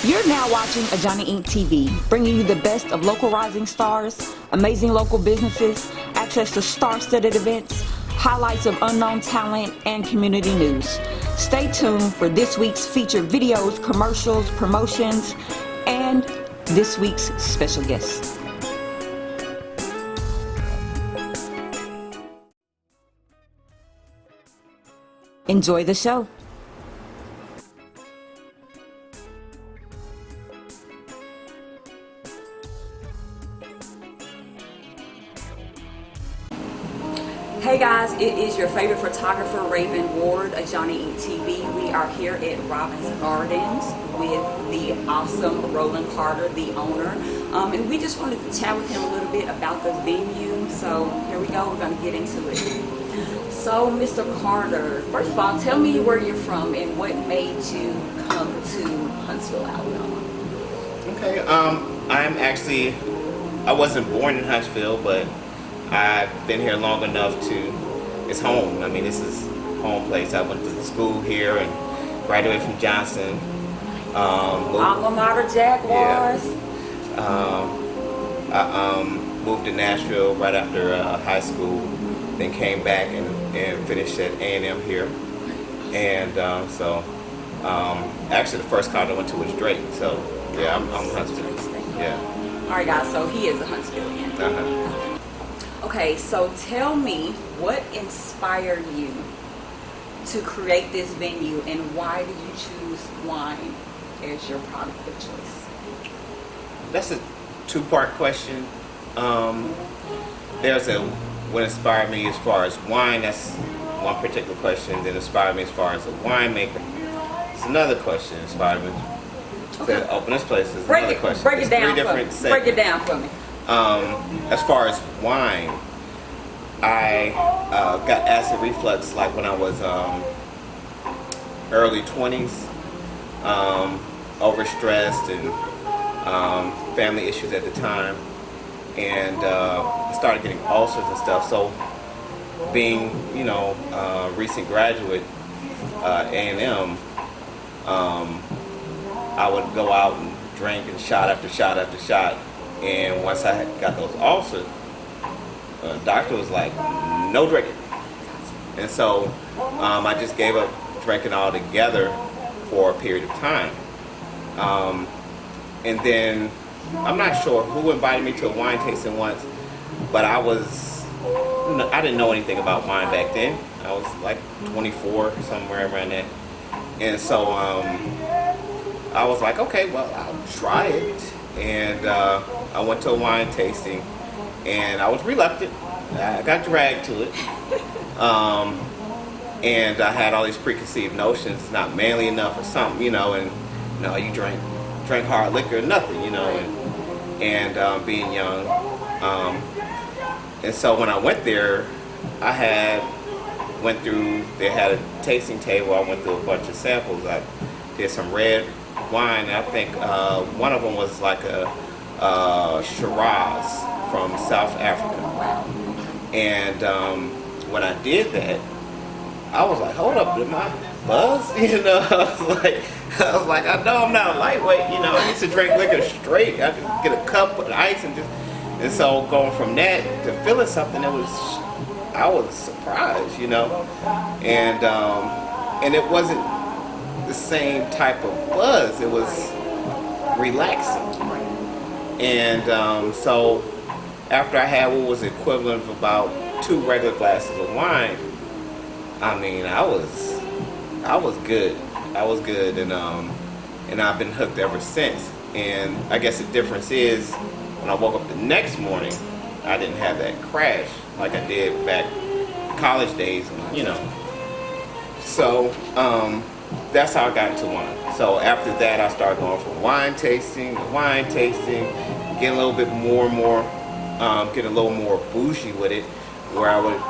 You're now watching Ajani Ink TV, bringing you the best of local rising stars, amazing local businesses, access to star-studded events, highlights of unknown talent, and community news. Stay tuned for this week's featured videos, commercials, promotions, and this week's special guests. Enjoy the show. Hey guys, it is your favorite photographer, Raven Ward, Ajani Ink TV. We are here at Robyns Gardens with the awesome Roland Carter, the owner. And we just wanted to chat with him a little bit about the venue. So here we go, we're going to get into it. So Mr. Carter, first of all, tell me where you're from and what made you come to Huntsville, Alabama. Okay, I wasn't born in Huntsville, but I've been here long enough it's home. I mean, this is home place. I went to school here and graduated from Johnson. Alma Mater Jaguars. Yeah. I moved to Nashville right after high school, then came back and finished at A&M here. And actually the first college I went to was Drake. So yeah, I'm Huntsville. Yeah. All right, guys. So he is a Huntsvillian. Okay, so tell me what inspired you to create this venue and why did you choose wine as your product of choice? That's a two-part question. What inspired me as far as wine, that's one particular question. Then inspired me as far as a winemaker. It's another question. Inspired me to open this place. Is another question. Break it down for me. As far as wine, I got acid reflux like when I was early 20s, overstressed and family issues at the time, and started getting ulcers and stuff. So being, recent graduate A&M, I would go out and drink and shot after shot after shot. And once I got those ulcers, the doctor was like, no drinking. And so I just gave up drinking altogether for a period of time. And then I'm not sure who invited me to a wine tasting once, but I didn't know anything about wine back then. I was like 24, somewhere around that. And so I was like, okay, well, I'll try it. And I went to a wine tasting, and I was reluctant. I got dragged to it. And I had all these preconceived notions, not manly enough or something, and you drink hard liquor or nothing, and being young. And so when I went there, they had a tasting table. I went through a bunch of samples. I did some red wine. I think one of them was like a Shiraz from South Africa. And when I did that, I was like, hold up, did my buzz? I was like, I know I'm not a lightweight, I used to drink liquor straight. I could get a cup with ice and so going from that to feeling something, I was surprised, and it wasn't the same type of buzz. It was relaxing. And so after I had what was equivalent of about 2 regular glasses of wine, I mean, I was good. And I've been hooked ever since. And I guess the difference is when I woke up the next morning, I didn't have that crash like I did back college days, So that's how I got into wine. So after that, I started going from wine tasting to wine tasting, getting a little bit more and more, getting a little more bougie with it, where I would,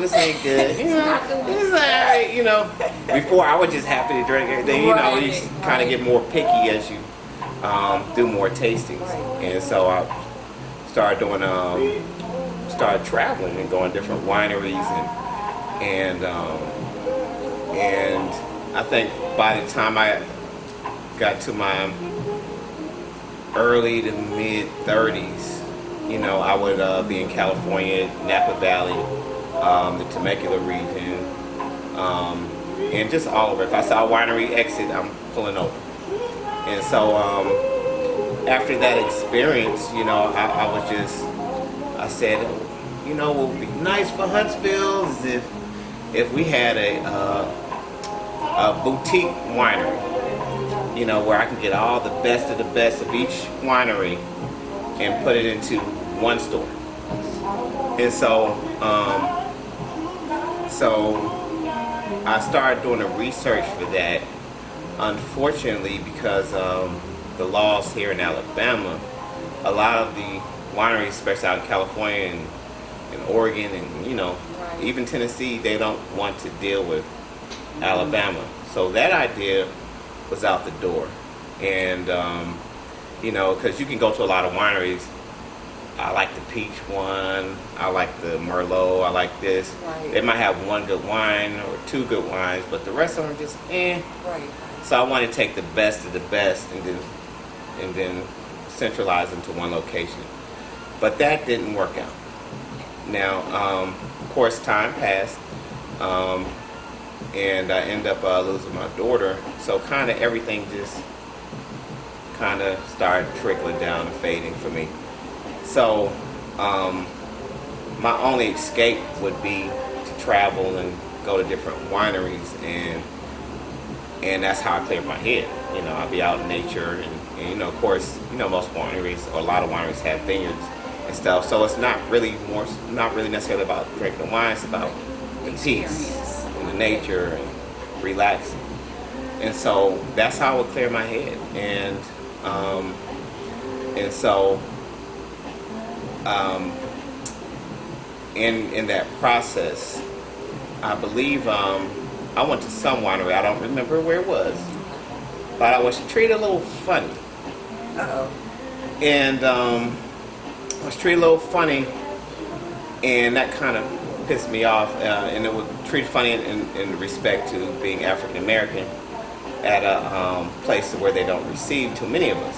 this ain't good. This is alright, Before I was just happy to drink everything, you kind of get more picky as you do more tastings. And so I started traveling and going to different wineries and I think by the time I got to my early to mid 30s, you know, I would be in California, Napa Valley, the Temecula region, and just all over. If I saw a winery exit, I'm pulling over. And so after that experience, you know, I said, you know, what would be nice for Huntsville is if we had a boutique winery, you know, where I can get all the best of each winery and put it into one store. And so I started doing the research for that. Unfortunately, because the laws here in Alabama, a lot of the wineries, especially out in California and Oregon and, you know, even Tennessee, they don't want to deal with Alabama. So that idea was out the door. And, you know, because you can go to a lot of wineries. I like the peach one, I like the Merlot, I like this. Right. They might have one good wine or two good wines, but the rest of them are just Right. So I want to take the best of the best and then centralize them to one location. But that didn't work out. Now, of course, time passed, and I ended up losing my daughter. So kind of everything just kind of started trickling down and fading for me. So my only escape would be to travel and go to different wineries, and that's how I cleared my head. You know, I'd be out in nature, and you know, of course, you know, most wineries or a lot of wineries have vineyards and stuff. So it's not really necessarily about drinking wine. It's about the peace and the nature and relaxing. And so that's how I would clear my head. And so in that process, I believe I went to some winery. I don't remember where it was, but I was treated a little funny. Uh-oh. And I was treated a little funny, and that kind of pissed me off. And it was treated funny in respect to being African American at a place where they don't receive too many of us.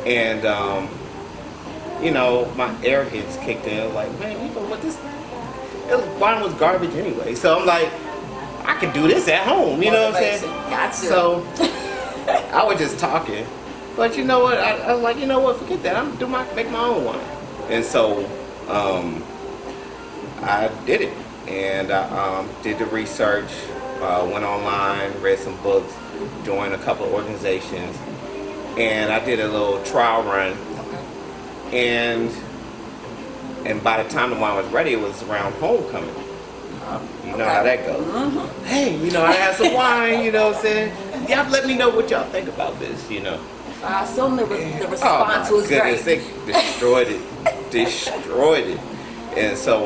And you know, my arrogance kicked in. Like, man, you know what this? Wine was garbage anyway. So I'm like, I could do this at home. You know what I'm saying? Gotcha. So I was just talking. But you know what? I was like, you know what? Forget that. I'm make my own wine. And so I did it, and I did the research, went online, read some books, joined a couple of organizations, and I did a little trial run. And by the time the wine was ready, it was around homecoming. You know how that goes. Mm-hmm. Hey, you know, I had some wine. You know what I'm saying? Y'all let me know what y'all think about this. You know. I assume the response was goodness, great. They destroyed it. And so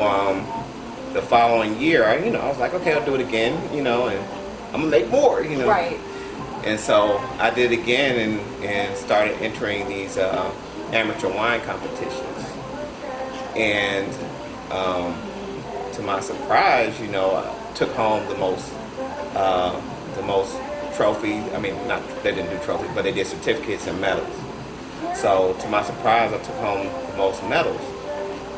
the following year, I was like, okay, I'll do it again, you know, and I'm gonna make more, you know. Right. And so I did it again and started entering these amateur wine competitions. And to my surprise, you know, I took home the most trophies. I mean, they didn't do trophies, but they did certificates and medals. So to my surprise, I took home the most medals.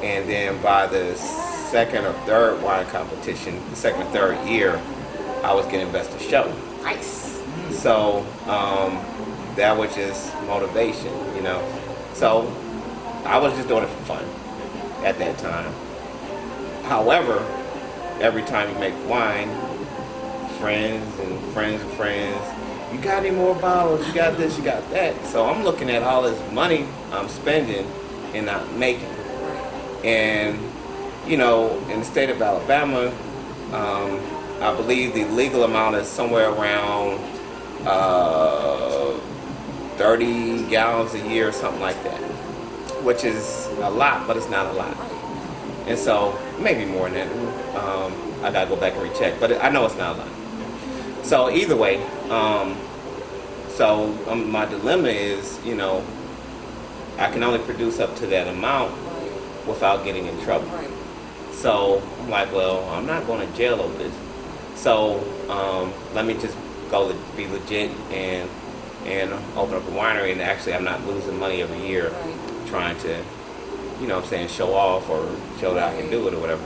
And then by the second or third wine competition, the second or third year, I was getting best of show. Nice. So that was just motivation, you know. So I was just doing it for fun at that time. However, every time you make wine, friends and friends, you got any more bottles, you got this, you got that. So I'm looking at all this money I'm spending and not making. And, you know, in the state of Alabama, I believe the legal amount is somewhere around 30 gallons a year or something like that, which is a lot, but it's not a lot. And so, maybe more than that. I gotta go back and recheck, but I know it's not a lot. So either way, my dilemma is, you know, I can only produce up to that amount without getting in trouble. Right. So I'm like, well, I'm not going to jail over this. So let me just go be legit and and open up a winery. And actually, I'm not losing money every year trying to, show off or show that I can do it or whatever.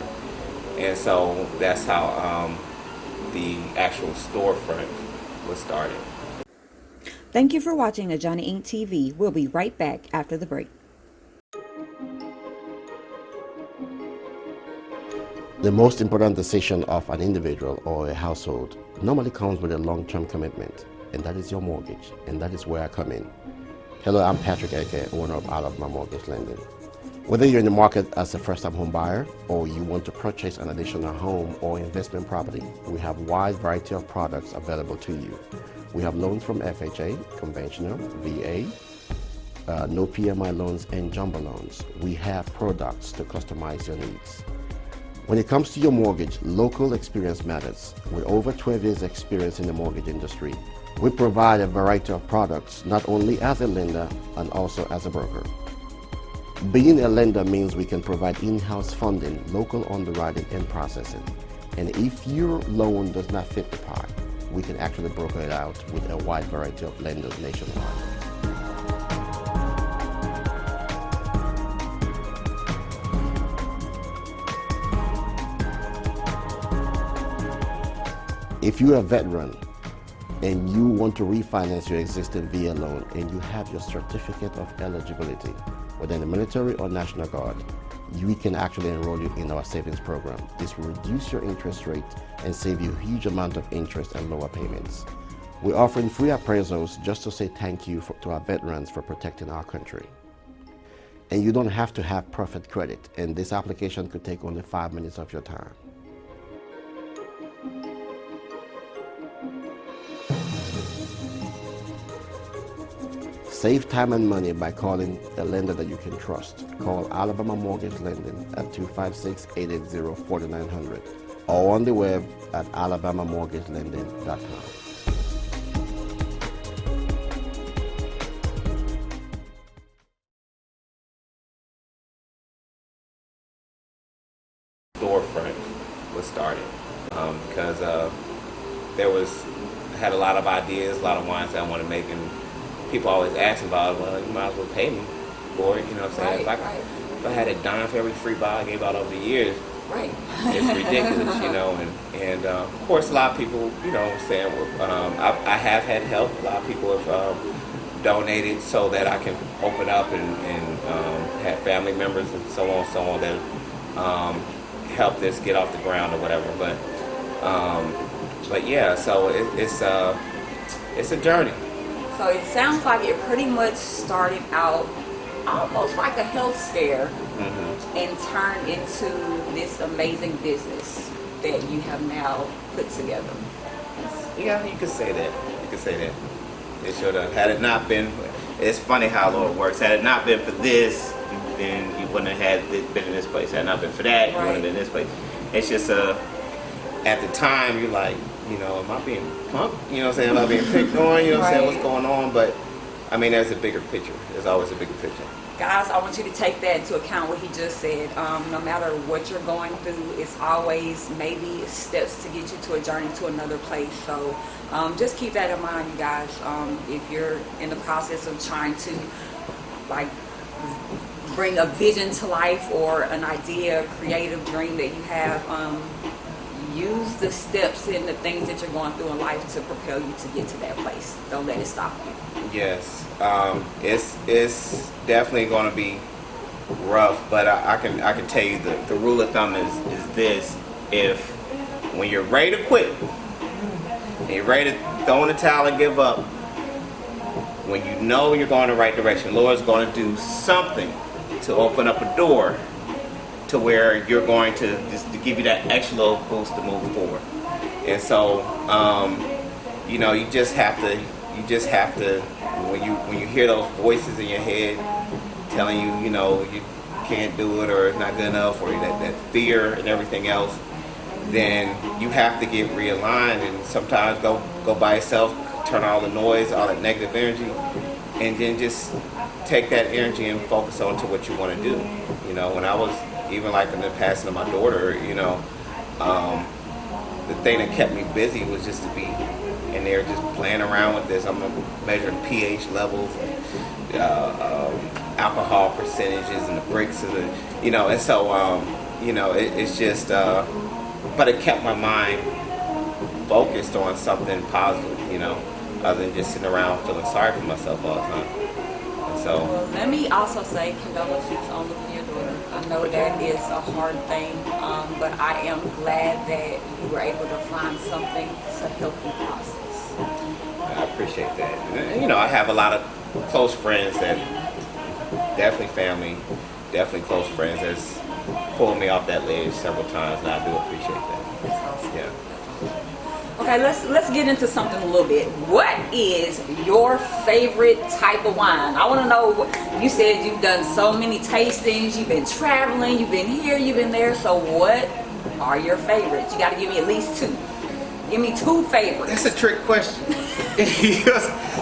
And so that's how the actual storefront was started. Thank you for watching Ajani Ink TV. We'll be right back after the break. The most important decision of an individual or a household normally comes with a long-term commitment, and that is your mortgage, and that is where I come in. Hello, I'm Patrick Eke, owner of Alabama Mortgage Lending. Whether you're in the market as a first-time home buyer or you want to purchase an additional home or investment property, we have a wide variety of products available to you. We have loans from FHA, conventional, VA, no PMI loans, and jumbo loans. We have products to customize your needs. When it comes to your mortgage, local experience matters. With over 12 years experience in the mortgage industry, we provide a variety of products, not only as a lender and also as a broker. Being a lender means we can provide in-house funding, local underwriting and processing. And if your loan does not fit the pot, we can actually broker it out with a wide variety of lenders nationwide. If you're a veteran and you want to refinance your existing VA loan and you have your certificate of eligibility, whether in the military or National Guard, we can actually enroll you in our savings program. This will reduce your interest rate and save you a huge amount of interest and lower payments. We're offering free appraisals just to say thank you to our veterans for protecting our country. And you don't have to have perfect credit, and this application could take only 5 minutes of your time. Save time and money by calling a lender that you can trust. Call Alabama Mortgage Lending at 256-880-4900 or on the web at alabamamortgagelending.com. Storefront was started because I had a lot of ideas, a lot of wines that I want to make, and people always ask about it. Well, you might as well pay me for it, you know what I'm saying? If I had a dime for every free bottle I gave out over the years, it's ridiculous, and of course a lot of people, I have had help. A lot of people have donated so that I can open up and have family members and so on that help this get off the ground or whatever. But yeah, so it's a journey. So it sounds like it pretty much started out almost like a health scare and turned into this amazing business that you have now put together. Yeah, you could say that. It should have. Had it not been, it's funny how Lord works. Had it not been for this, then you wouldn't have been in this place. Had it not been for that, you wouldn't have been in this place. It's just at the time you're like, am I being punked? Am I being picked on? What's going on? But I mean, there's a bigger picture. There's always a bigger picture. Guys, I want you to take that into account, what he just said. No matter what you're going through, it's always maybe steps to get you to a journey to another place. So just keep that in mind, you guys. If you're in the process of trying to bring a vision to life or an idea, a creative dream that you have, use the steps and the things that you're going through in life to propel you to get to that place. Don't let it stop you. Yes, it's definitely going to be rough, but I can tell you the rule of thumb is this: when you're ready to quit, and you're ready to throw in the towel and give up, when you know you're going the right direction, the Lord's going to do something to open up a door to where you're going to just to give you that extra little boost to move forward. And so, you just have to when you hear those voices in your head telling you, you can't do it or it's not good enough or that fear and everything else, then you have to get realigned and sometimes go by yourself, turn all the noise, all that negative energy, and then just take that energy and focus on to what you want to do. When I was even like in the passing of my daughter, the thing that kept me busy was just to be and they're just playing around with this. I'm measuring pH levels, and, alcohol percentages, and the bricks of the, and so it's just, but it kept my mind focused on something positive, other than just sitting around feeling sorry for myself all the time. And so, well, let me also say condolences on losing your daughter. I know that is a hard thing, but I am glad that you were able to find something to help you process. I appreciate that. And, I have a lot of close friends that definitely family, definitely close friends that's pulled me off that ledge several times, and I do appreciate that. That's awesome. Yeah. Okay, let's get into something a little bit. What is your favorite type of wine? I want to know. You said you've done so many tastings. You've been traveling. You've been here. You've been there. So what are your favorites? You got to give me at least 2. Give me 2 favorites. That's a trick question.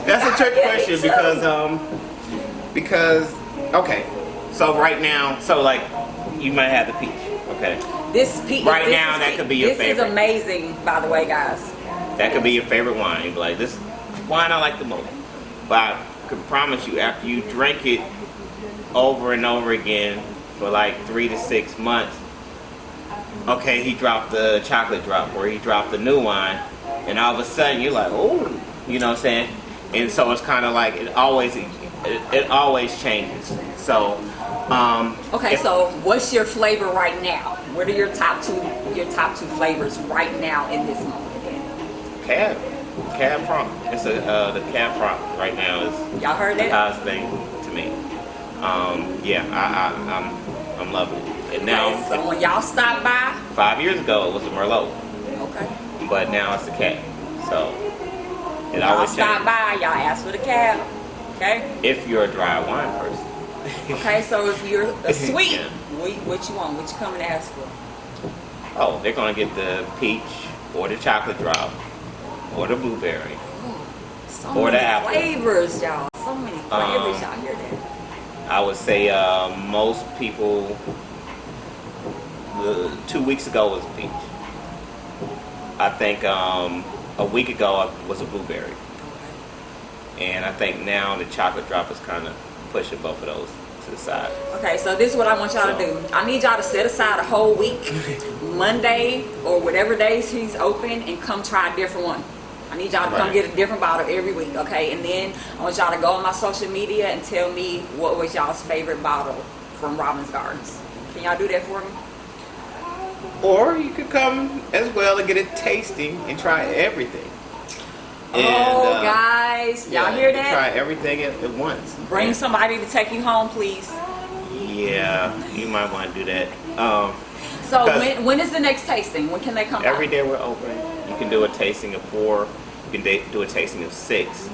That's a trick question because okay. So right now, like you might have the peach. Okay. This peach. Right now, that could be your favorite. This is amazing, by the way, guys. That could be your favorite wine. You'd be like, this wine I like the most. But I can promise you, after you drink it over and over again for like 3 to 6 months, okay, he dropped the chocolate drop or he dropped the new wine, and all of a sudden you're like, oh, you know what I'm saying? And so it's kind of like it always changes. So okay, so what's your flavor right now? What are your top two flavors right now in this moment? Cab Franc. It's the Cab Franc right now is y'all heard the that? hottest thing to me. I'm loving it. And now, Okay, so when y'all stop by, 5 years ago it was the Merlot, okay. but now it's the Cab. So it Y'all always stop changes. by, y'all ask for the Cab. Okay. If you're a dry wine person. Okay, so if you're a sweet, Yeah. what you want? What you coming to ask for? Oh, they're gonna get the peach or the chocolate drop or the blueberry. So Or the many apple. flavors, y'all. So many flavors, y'all hear that? I would say most people 2 weeks ago was peach. I think a week ago was a blueberry. And I think now the chocolate drop is kind of pushing both of those to the side. Okay, so this is what I want y'all to do. I need y'all to set aside a whole week, Monday or whatever days he's open, and come try a different one. I need y'all to come Right. get a different bottle every week, okay? And then I want y'all to go on my social media and tell me what was y'all's favorite bottle from Robyns Gardens. Can y'all do that for me? Or you could come as well and get a tasting and try everything. Guys, y'all hear you can that? Try everything at once. Bring somebody to take you home, please. Yeah, you might want to do that. So 'Cause when is the next tasting? When can they come Every by? day we're open. You can do a tasting of 4. You can do a tasting of 6.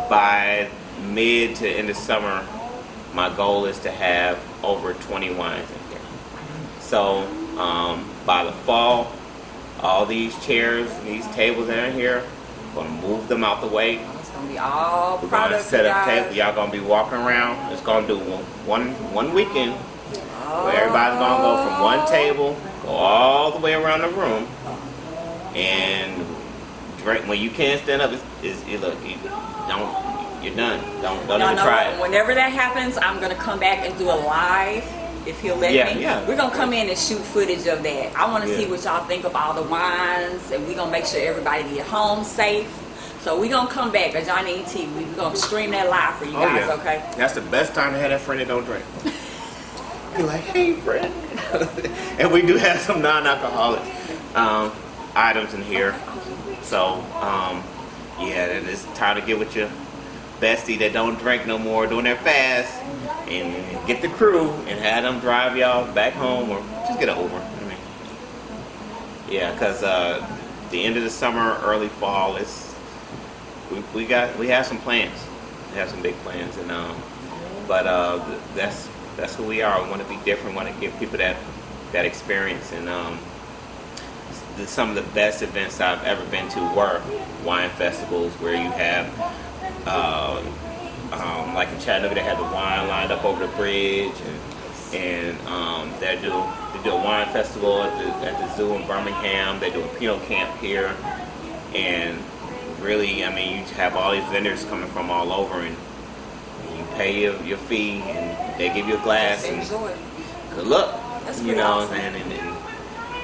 By mid to end of summer, my goal is to have over 20 wines in here. So by the fall, all these chairs, these tables in here, I'm gonna move them out the way. It's gonna be all We're gonna products, set up guys. tables. Y'all gonna be walking around. It's gonna do one weekend where everybody's gonna go from one table, go all the way around the room, and drink. When you can't stand up, you're done. Don't Y'all even know try it. whenever that happens, I'm gonna come back and do a live if he'll let me. Yeah. We're gonna come in and shoot footage of that. I want to see what y'all think of all the wines, and we're gonna make sure everybody get home safe. So we're gonna come back, Ajani Ink TV. We're gonna stream that live for you guys, okay? That's the best time to have that friend that don't drink. Be like, hey, friend. And we do have some non-alcoholic items in here. So, it's time to get with your bestie that don't drink no more during their fast and get the crew and have them drive y'all back home or just get an Uber. Because the end of the summer, early fall, we have some plans. We have some big plans, and that's who we are. We want to be different. We want to give people that experience, and some of the best events I've ever been to were wine festivals where you have like in Chattanooga, they had the wine lined up over the bridge, and they do a wine festival at the zoo in Birmingham. They do a Pinot Camp here, and really, I mean, you have all these vendors coming from all over, and you pay your fee, and they give you a glass, and Enjoy. good luck. That's You pretty know awesome. what I'm saying? And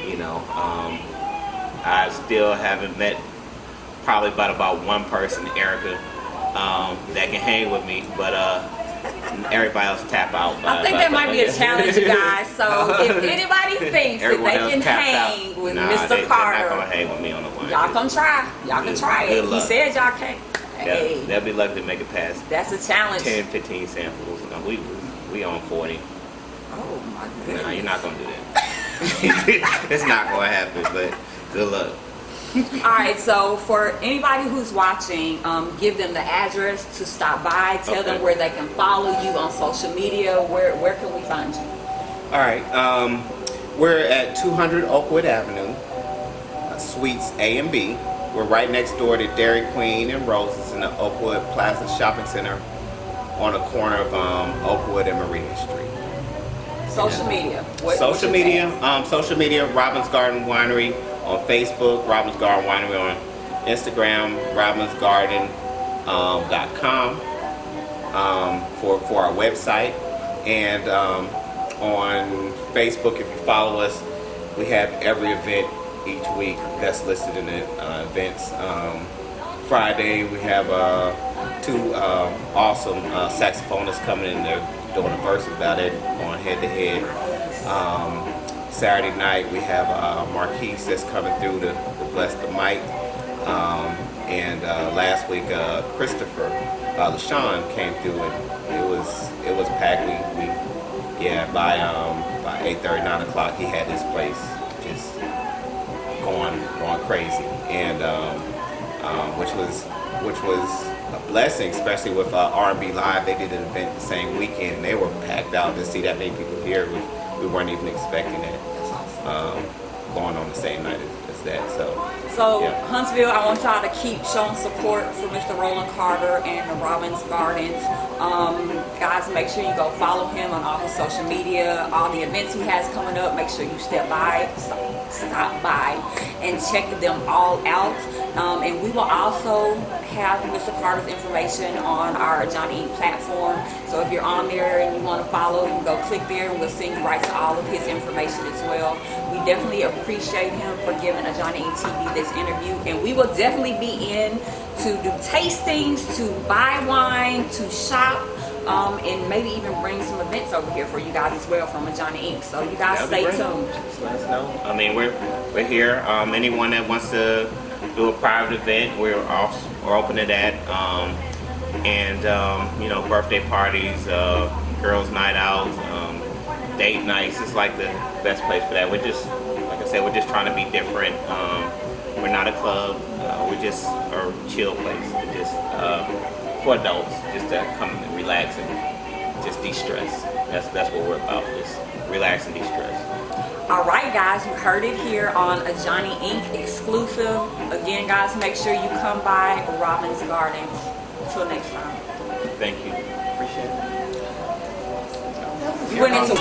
you know, I still haven't met probably about one person, Erica, that can hang with me, but everybody else tap out. I think that might be a challenge, you guys. So if anybody thinks that Everyone they else can tapped hang out. with Nah, Mr. they're Carter, not gonna hang with me on the one. y'all can try. Y'all can try it. Good He luck. said y'all can't. Hey, They'll be lucky to make it past that's a challenge. 10, 15 samples. No, we on 40. Oh my goodness. No, you're not gonna do that. It's not gonna happen, but good luck. All right, so for anybody who's watching, give them the address to stop by. Tell them Okay. where they can follow you on social media. Where can we find you? All right, we're at 200 Oakwood Avenue, Suites A and B. We're right next door to Dairy Queen and Roses in the Oakwood Plaza Shopping Center on the corner of Oakwood and Maria Street. Social media. Social your media, tag? social media, Robyns Garden Winery on Facebook, Robyns Garden Winery on Instagram, robynsgarden.com for our website, and on Facebook, if you follow us, we have every event each week that's listed in the events. Friday we have two awesome saxophonists coming in there doing a verse about it on Head to Head. Saturday night we have Marquise that's coming through to bless the mic, and last week Christopher LaShawn came through, and it was packed. We by 8:30, 9 o'clock he had this place just going crazy, and which was a blessing, especially with R&B Live. They did an event the same weekend, and they were packed out. To see that many people here, we weren't even expecting that. Going on the same night as that. So yeah. Huntsville, I want y'all to keep showing support for Mr. Roland Carter and the Robyns Gardens. Guys, make sure you go follow him on all his social media, all the events he has coming up. Make sure you stop by and check them all out. And we will also have Mr. Carter's information on our Ajani Ink platform. So if you're on there and you want to follow, you can go click there, and we'll send you right to all of his information as well. We definitely appreciate him for giving Ajani Ink TV this interview, and we will definitely be in to do tastings, to buy wine, to shop, and maybe even bring some events over here for you guys as well from Ajani Ink. So you guys That'd be stay great. tuned. Just let us know. I mean, we're here. Anyone that wants to do a private event, we're open to that. And you know, birthday parties, girls' night out, date nights. It's like the best place for that. We're just, like I said, we're just trying to be different. We're not a club. We're just a chill place. We're just for adults, just to come and relax and just de-stress. That's what we're about. Just relax and de-stress. All right, guys, you heard it here on Ajani Ink exclusive. Again, guys, make sure you come by Robyns Gardens. Until next time. Thank you. Appreciate it. We went into